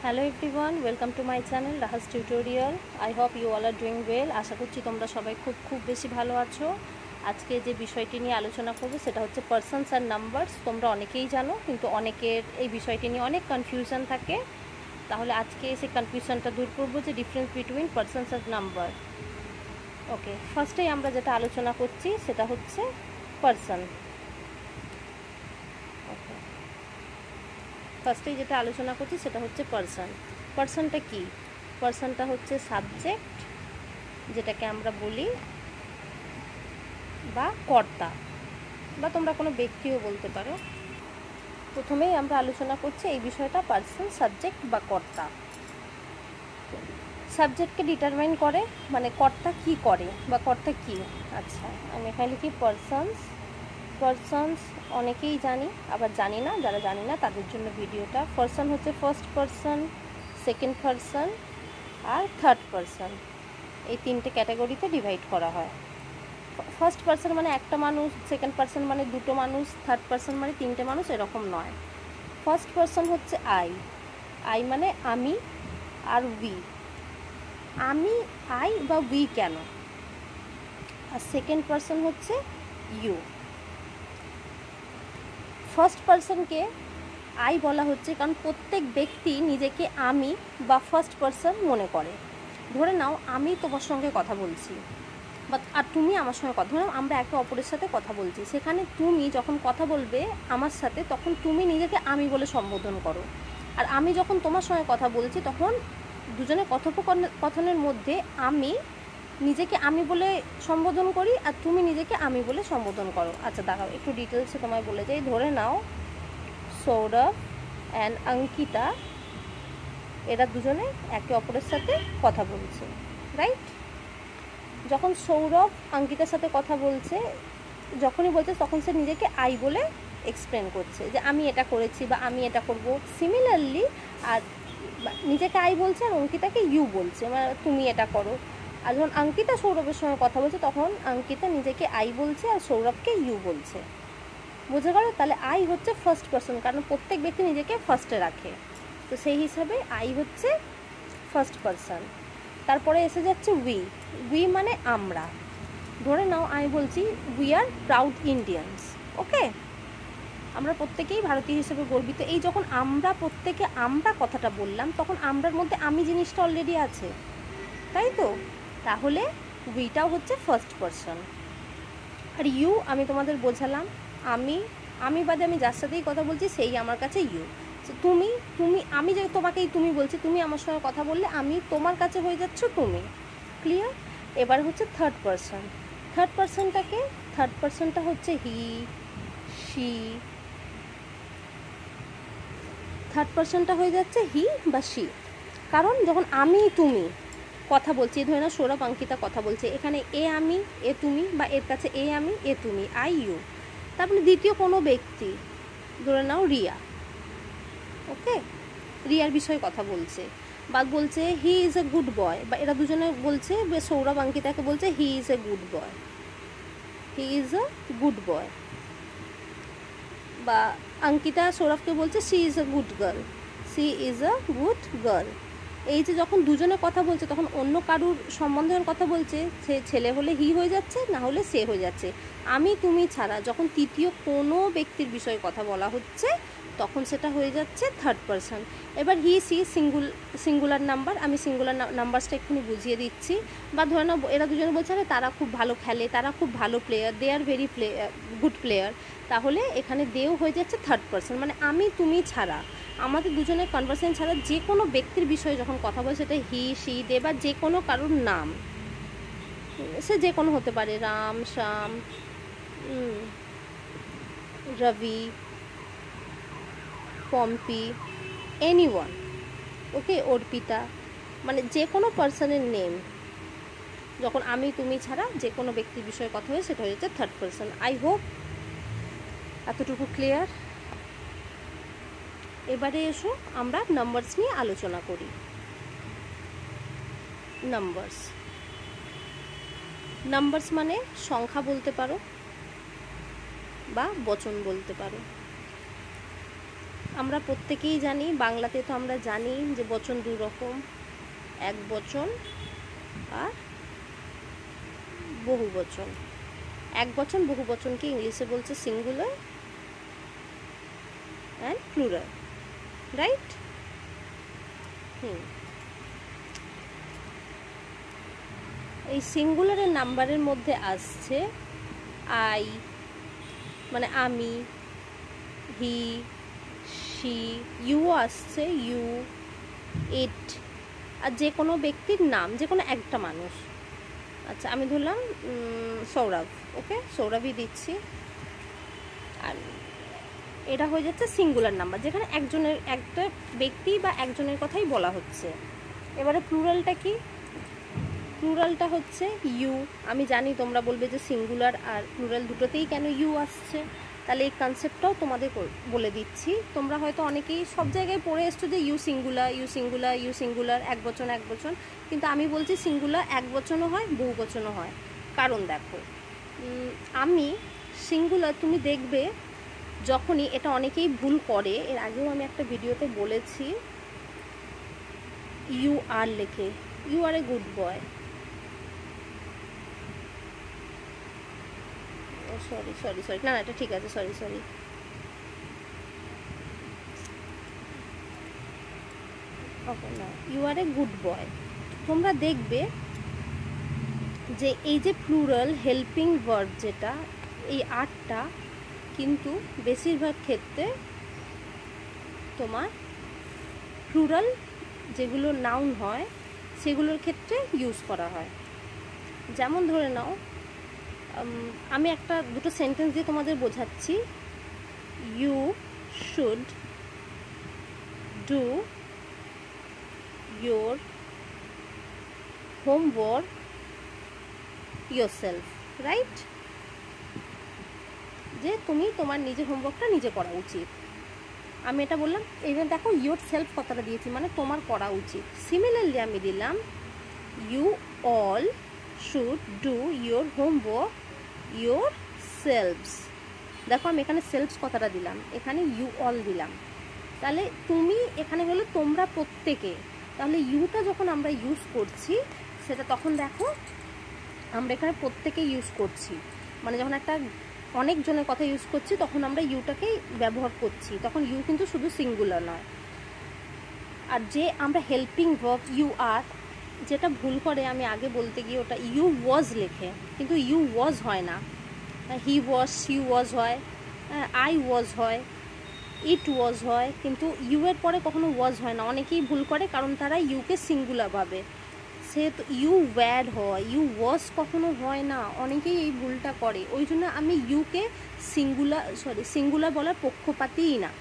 Hello everyone, welcome to my channel Rahas Tutorial. I hope you all are doing well. আশা করছি তোমরা সবাই খুব বেশি ভালো আছো। আজকে যে বিষয়টি নিয়ে আলোচনা করব সেটা হচ্ছে পারসনস আর নাম্বারস। তোমরা অনেকেই জানো, কিন্তু অনেকের এই বিষয়টি নিয়ে অনেক কনফিউশন থাকে। তাহলে আজকে সেই কনফিউশনটা দূর করব যে ডিফারেন্স বিটুইন পারসনস আর নাম্বার। ওকে, ফার্স্টেই আমরা যেটা আলোচনা করছি সেটা হচ্ছে পারসন। ওকে, ফার্স্টেই যেটা আলোচনা করছি সেটা হচ্ছে পারসন। পারসনটা কি? পারসনটা হচ্ছে সাবজেক্ট, যেটাকে আমরা বলি, বা কর্তা, বা তোমরা কোনো ব্যক্তিও বলতে পারো। প্রথমেই আমরা আলোচনা করছি এই বিষয়টা, পারসন, সাবজেক্ট বা কর্তা। সাবজেক্টকে ডিটারমাইন করে, মানে কর্তা কি করে বা কর্তা কি। আচ্ছা, আমি এখানে লিখি পারসনস। পারসনস অনেকেই জানি, আবার জানি না। যারা জানি না তাদের জন্য ভিডিওটা। পারসন হচ্ছে ফার্স্ট পারসন, সেকেন্ড পারসন আর থার্ড পারসন। এই তিনটে ক্যাটাগরিতে ডিভাইড করা হয়। ফার্স্ট পারসন মানে একটা মানুষ, সেকেন্ড পারসন মানে দুটো মানুষ, থার্ড পারসন মানে তিনটে মানুষ, এরকম নয়। ফার্স্ট পারসন হচ্ছে আই। আই মানে আমি আর উই। আমি, আই বা উই কেন? আর সেকেন্ড পারসন হচ্ছে ইউ। ফার্স্ট পারসনকে আই বলা হচ্ছে কারণ প্রত্যেক ব্যক্তি নিজেকে আমি বা ফার্স্ট পারসন মনে করে। ধরে নাও আমি তোমার সঙ্গে কথা বলছি, বা আর তুমি আমার সঙ্গে কথা, ধরো আমরা একে অপরের সাথে কথা বলছি, সেখানে তুমি যখন কথা বলবে আমার সাথে তখন তুমি নিজেকে আমি বলে সম্বোধন করো। আর আমি যখন তোমার সঙ্গে কথা বলছি তখন দুজনের কথোপকথনের মধ্যে আমি নিজেকে আমি বলে সম্বোধন করি আর তুমি নিজেকে আমি বলে সম্বোধন করো। আচ্ছা দাঁড়াও, একটু ডিটেলসে তোমায় বলে যাই। ধরে নাও সৌরভ অ্যান্ড অঙ্কিতা, এরা দুজনে একে অপরের সাথে কথা বলছে, রাইট? যখন সৌরভ অঙ্কিতার সাথে কথা বলছে, যখনই বলছে তখন সে নিজেকে আই বলে এক্সপ্লেন করছে যে আমি এটা করেছি বা আমি এটা করব। সিমিলারলি আর নিজেকে আই বলছে আর অঙ্কিতাকে ইউ বলছে, মানে তুমি এটা করো। আর যখন অঙ্কিতা সৌরভের সঙ্গে কথা বলছে তখন অঙ্কিতা নিজেকে আই বলছে আর সৌরভকে ইউ বলছে। বুঝতে পারো? তাহলে আই হচ্ছে ফার্স্ট পারসন, কারণ প্রত্যেক ব্যক্তি নিজেকে ফার্স্টে রাখে, তো সেই হিসাবে আই হচ্ছে ফার্স্ট পারসন। তারপরে এসে যাচ্ছে উই। উই মানে আমরা। ধরে নাও আমি বলছি উই আর প্রাউড ইন্ডিয়ানস। ওকে, আমরা প্রত্যেকেই ভারতীয় হিসেবে গর্বিত। এই যখন আমরা প্রত্যেকে আমরা কথাটা বললাম তখন আমরার মধ্যে আমি জিনিসটা অলরেডি আছে, তাই তো? তাহলে উইটাও হচ্ছে ফার্স্ট পারসন। আর ইউ আমি তোমাদের বোঝালাম, আমি বাদে আমি যার সাথেই কথা বলছি সেই আমার কাছে ইউ। তুমি তুমি আমি যে তোমাকেই তুমি বলছি, তুমি আমার সঙ্গে কথা বললে আমি তোমার কাছে হয়ে যাচ্ছ তুমি। ক্লিয়ার? এবার হচ্ছে থার্ড পারসন। থার্ড পারসনটা হচ্ছে হি, শি। থার্ড পারসনটা হয়ে যাচ্ছে হি বা শি, কারণ যখন আমি তুমি কথা বলছি, ধরে নাও সৌরভ অঙ্কিতা কথা বলছে, এখানে এ আমি, এ তুমি, বা এর কাছে এ আমি, এ তুমি, আই ইউ। তারপরে দ্বিতীয় কোনো ব্যক্তি, ধরে নাও রিয়া। ওকে, রিয়ার বিষয়ে কথা বলছে বা বলছে he is a good boy, বা এরা দুজনে বলছে, সৌরভ অঙ্কিতাকে বলছে he is a good boy, he is a good boy. বা অঙ্কিতা সৌরভকে বলছে she is a good girl, she is a good girl. এই যে যখন দুজনে কথা বলছে তখন অন্য কারুর সম্বন্ধে কথা বলছে, সে ছেলে হলে হি হয়ে যাচ্ছে, না হলে সে হয়ে যাচ্ছে। আমি তুমি ছাড়া যখন তৃতীয় কোনো ব্যক্তির বিষয়ে কথা বলা হচ্ছে তখন সেটা হয়ে যাচ্ছে থার্ড পারসন। এবার হি সি সিঙ্গুলার নাম্বার, আমি সিঙ্গুলার নাম্বারসটা এক্ষুনি বুঝিয়ে দিচ্ছি। বা ধরে নাও এরা দুজনে বলছে আরে তারা খুব ভালো খেলে, তারা খুব ভালো player, they are very good player, তাহলে এখানে দেও হয়ে যাচ্ছে থার্ড পারসন। মানে আমি তুমি ছাড়া, আমাদের দুজনের কনভারসেশন ছাড়া যে কোনো ব্যক্তির বিষয়ে যখন কথা বলে, সেটা হি, সি, দে বা যে কোনো কারোর নাম, সে যে কোনো হতে পারে, রাম, শ্যাম, রবি, পম্পি, এনিওয়ান। ওকে, অর্পিতা, মানে যে কোনো পার্সনের নেম যখন আমি তুমি ছাড়া যে কোনো ব্যক্তির বিষয়ে কথা হয় সেটা হয়ে যাচ্ছে থার্ড পারসন। আই হোপ এতটুকু ক্লিয়ার। এবারে এসো আমরা নাম্বারস নিয়ে আলোচনা করি। নাম্বারস মানে সংখ্যা বলতে পারো বা বচন বলতে পারো। আমরা প্রত্যেকেই জানি, বাংলাতে তো আমরা জানি যে বচন দু রকম, এক বচন আর বহু বচন। এক বচন বহু বচনকে ইংলিশে বলছে সিঙ্গুলার অ্যান্ড প্লুরাল, রাইট? এই সিঙ্গুলারের নাম্বারের মধ্যে আসছে আই মানে আমি, হি, শি, ইউ আসছে, ইউ, ইট, আর যে কোনো ব্যক্তির নাম, যে কোনো একটা মানুষ। আচ্ছা, আমি ধরলাম সৌরভ, ওকে, সৌরভই দিচ্ছি। আর এটা হয়ে যাচ্ছে সিঙ্গুলার নাম্বার, যেখানে একজনের, একটা ব্যক্তি বা একজনের কথাই বলা হচ্ছে। এবারে প্লুরালটা কি? প্লুরালটা হচ্ছে ইউ। আমি জানি তোমরা বলবে যে সিঙ্গুলার আর প্লুরাল দুটোতেই কেন ইউ আসছে, তাহলে এই কনসেপ্টটাও তোমাদের বলে দিচ্ছি। তোমরা হয়তো অনেকেই সব জায়গায় পড়ে এসছো যে you singular, you singular, you singular, এক বচন এক বচন, কিন্তু আমি বলছি সিঙ্গুলার এক বচনও হয়, বহু বচনও হয়। কারণ দেখো, আমি সিঙ্গুলার, তুমি দেখবে যখনই, এটা অনেকেই ভুল করে, এর আগেও আমি একটা ভিডিওতে বলেছি, ইউ আর লেখে, you are a good boy, sorry sorry sorry, না এটা ঠিক আছে, সরি সরি, ওকে, না, ইউ আর এ গুড বয়। তোমরা দেখবে যে এই যে প্লুরাল হেল্পিং ভার্ব যেটা, এই আরটা কিন্তু বেশিরভাগ ক্ষেত্রে তোমার প্লুরাল যেগুলো নাউন হয় সেগুলোর ক্ষেত্রে ইউজ করা হয়। যেমন ধরে নাও, আমি একটা দুটো সেন্টেন্স দিয়ে তোমাদের বোঝাচ্ছি। You should do your homework yourself, right? যে তুমি তোমার নিজের হোমওয়ার্কটা নিজে করা উচিত। আমি এটা বললাম, এইবার দেখো ইয়োর সেলফ কথাটা দিয়েছি, মানে তোমার করা উচিত। সিমিলারলি আমি দিলাম you all should do your homework yourselves. দেখো আমি এখানে সেলফস কথাটা দিলাম, এখানে ইউ অল দিলাম, তাহলে তুমি এখানে হলো তোমরা প্রত্যেকে। তাহলে ইউটা যখন আমরা ইউজ করছি সেটা তখন দেখো আমরা এখানে প্রত্যেকে ইউজ করছি, মানে যখন একটা অনেকজনের কথা ইউজ করছি তখন আমরা ইউটাকেই ব্যবহার করছি, তখন ইউ কিন্তু শুধু সিঙ্গুলার নয়। আর যে আমরা হেল্পিং ভার্ব ইউ আর, যেটা ভুল করে আমি আগে বলতে গিয়ে ওটা ইউ ওয়াজ লেখে, কিন্তু ইউ ওয়াজ হয় না, হি ওয়াজ, শি ওয়াজ হয়, আই ওয়াজ হয়, ইট ওয়াজ হয়, কিন্তু ইউ এর পরে কখনো ওয়াজ হয় না। অনেকেই ভুল করে, কারণ তারা ইউকে সিঙ্গুলার ভাবে, সে তো ইউ ওয়্যার হয়, ইউ ওয়াজ কখনো হয় না, অনেকেই এই ভুলটা করে। ওই জন্য আমি ইউকে সিঙ্গুলার বলার পক্ষপাতই না।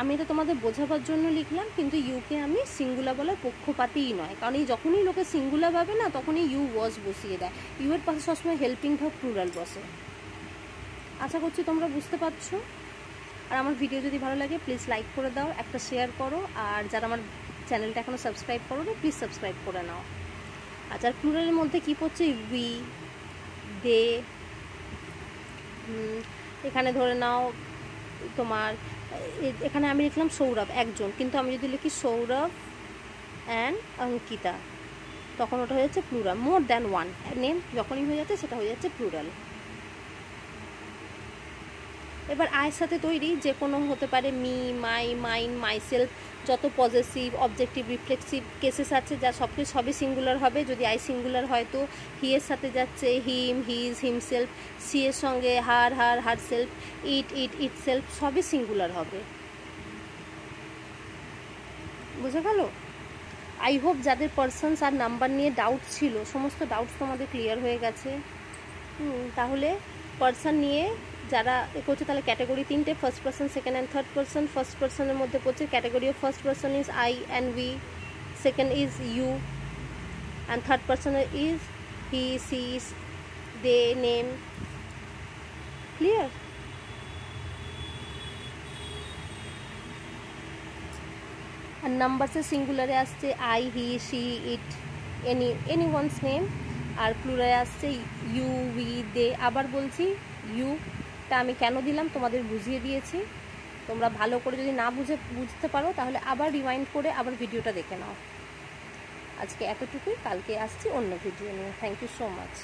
আমি এটা তোমাদের বোঝাবার জন্য লিখলাম, কিন্তু ইউকে আমি সিঙ্গুলার বলার পক্ষপাতই নয়, কারণ এই যখনই লোকে সিঙ্গুলার ভাবে না তখনই ইউ ওয়াজ বসিয়ে দেয়, ইউ এর পাশে সবসময় হেল্পিং ভার্ব প্লুরাল বসে। আশা করছি তোমরা বুঝতে পারছো। আর আমার ভিডিও যদি ভালো লাগে প্লিজ লাইক করে দাও, একটা শেয়ার করো, আর যারা আমার চ্যানেলটা এখনও সাবস্ক্রাইব করো না প্লিজ সাবস্ক্রাইব করে নাও। আচ্ছা, প্লুরালের মধ্যে কী পড়ছে? উই, দে, এখানে ধরে নাও তোমার, এখানে আমি লিখলাম সৌরভ একজন, কিন্তু আমি যদি লিখি সৌরভ অ্যান্ড অঙ্কিতা তখন ওটা হয়ে যাচ্ছে plural. More than one name যখনই হয়ে যাচ্ছে সেটা হয়ে যাচ্ছে প্লুরাল। এবার আয়ের সাথে তৈরি যে কোনো হতে পারে, মি, মাই, মাইন, মাইসেলফ, যত পজেসিভ, অবজেক্টিভ, রিফ্লেক্সিভ কেসেস আছে যা সবই সিঙ্গুলার হবে। যদি আই সিঙ্গুলার হয় তো হি এর সাথে যাচ্ছে হিম, হিজ, হিমসেলফ, সি এর সঙ্গে হার, হারসেলফ, ইট, ইটসেলফ, সবই সিঙ্গুলার হবে। বুঝে গেল? আই হোপ যাদের পার্সনস আর নাম্বার নিয়ে ডাউট ছিল সমস্ত ডাউটস তোমাদের ক্লিয়ার হয়ে গেছে। তাহলে পার্সন নিয়ে যারা করছে তাহলে ক্যাটাগরি তিনটে, first person, second and third person. First পার্সনের মধ্যে পড়ছে category of first person is I and we, second is you, and third person is he, she, they, name. Clear? আর নাম্বারসে সিঙ্গুলারে আসছে I, he, she, it, any one's name, আর প্লুরালে আসছে ইউ, উই, দে। আবার বলছি ইউটা আমি কেন দিলাম তোমাদের বুঝিয়ে দিয়েছি। তোমরা ভালো করে যদি না বুঝতে পারো তাহলে আবার রিমাইন্ড করে আবার ভিডিওটা দেখে নাও। আজকে এতটুকুই, কালকে আসছি অন্য ভিডিও নিয়ে। Thank you so much.